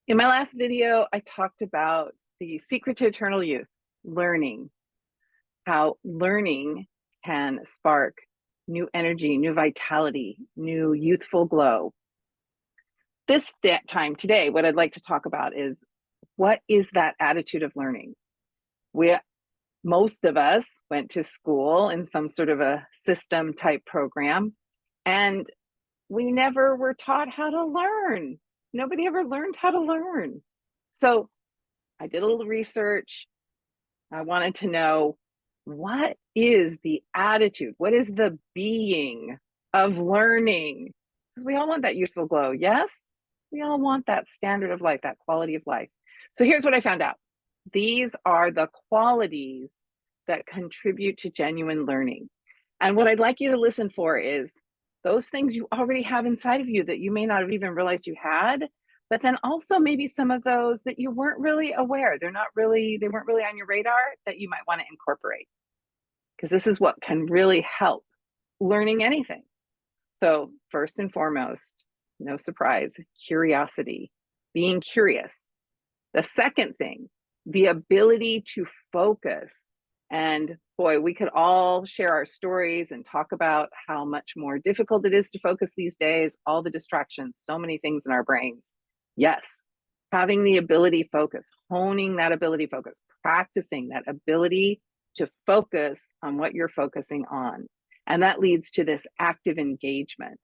In my last video, I talked about the secret to eternal youth, learning, how learning can spark new energy, new vitality, new youthful glow. This time today, what I'd like to talk about is what is that attitude of learning? Most of us went to school in some sort of a system type program, and we never were taught how to learn. Nobody ever learned how to learn. So I did a little research. I wanted to know, what is the attitude? What is the being of learning? Because we all want that youthful glow. Yes, we all want that standard of life, that quality of life. So here's what I found out. These are the qualities that contribute to genuine learning. And what I'd like you to listen for is those things you already have inside of you that you may not have even realized you had, but then also maybe some of those that you weren't really aware. They weren't really on your radar that you might want to incorporate. Because this is what can really help learning anything. So, first and foremost, no surprise, curiosity, being curious. The second thing, the ability to focus. And boy, we could all share our stories and talk about how much more difficult it is to focus these days, all the distractions, so many things in our brains. Yes, having the ability focus, honing that ability focus, practicing that ability to focus on what you're focusing on. And that leads to this active engagement.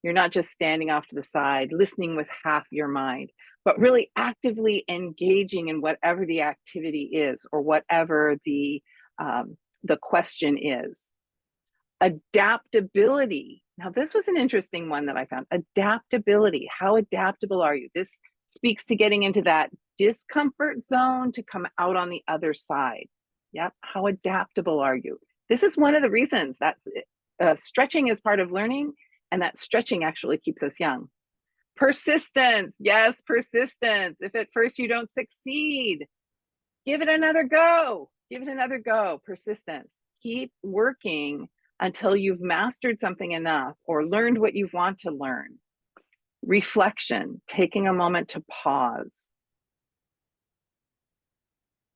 You're not just standing off to the side, listening with half your mind, but really actively engaging in whatever the activity is or whatever the question is. Adaptability. Now, this was an interesting one that I found. Adaptability. How adaptable are you? This speaks to getting into that discomfort zone to come out on the other side. Yep. How adaptable are you? This is one of the reasons that stretching is part of learning, and that stretching actually keeps us young. Persistence. Yes, persistence. If at first you don't succeed, give it another go. Give it another go. Persistence. Keep working until you've mastered something enough or learned what you want to learn. Reflection, taking a moment to pause.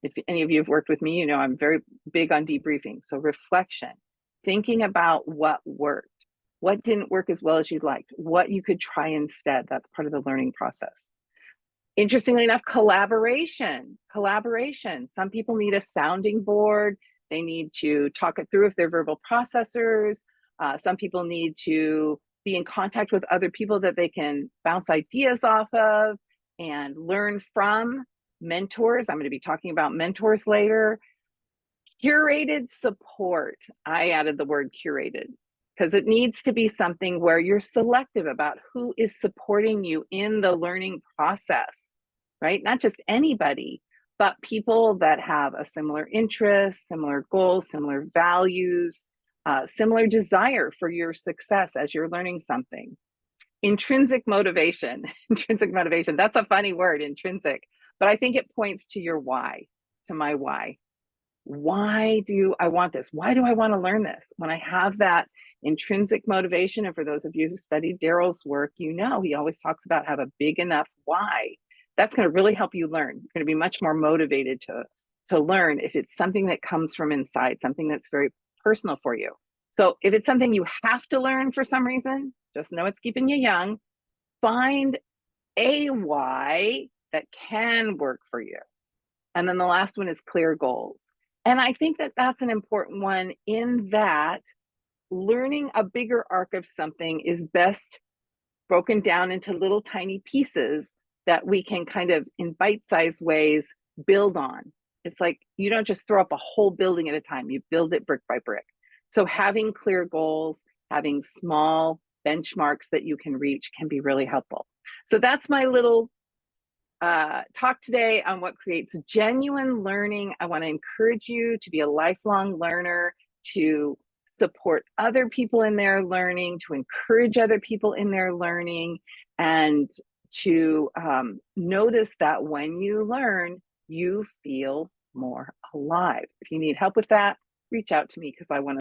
If any of you have worked with me, you know I'm very big on debriefing. So reflection, thinking about what worked, what didn't work as well as you'd liked, what you could try instead. That's part of the learning process. Interestingly enough, collaboration. Some people need a sounding board. They need to talk it through if they're verbal processors. Some people need to be in contact with other people that they can bounce ideas off of and learn from. Mentors. I'm going to be talking about mentors later. Curated support. I added the word curated because it needs to be something where you're selective about who is supporting you in the learning process, right? Not just anybody, but people that have a similar interest, similar goals, similar values, similar desire for your success as you're learning something. Intrinsic motivation. Intrinsic motivation. That's a funny word, intrinsic, but I think it points to your why, to my why. Why do I want this? Why do I want to learn this? When I have that intrinsic motivation, and for those of you who studied Daryl's work, you know he always talks about have a big enough why. That's going to really help you learn. You're going to be much more motivated to learn if it's something that comes from inside, something that's very personal for you. So if it's something you have to learn for some reason, just know it's keeping you young. Find a why that can work for you. And then the last one is clear goals. And I think that that's an important one in that learning a bigger arc of something is best broken down into little tiny pieces that we can kind of in bite-sized ways build on. It's like you don't just throw up a whole building at a time, you build it brick by brick. So having clear goals, having small benchmarks that you can reach can be really helpful. So that's my little talk today on what creates genuine learning. I want to encourage you to be a lifelong learner, to support other people in their learning, to encourage other people in their learning, and to notice that when you learn, you feel more alive. If you need help with that, reach out to me because I want to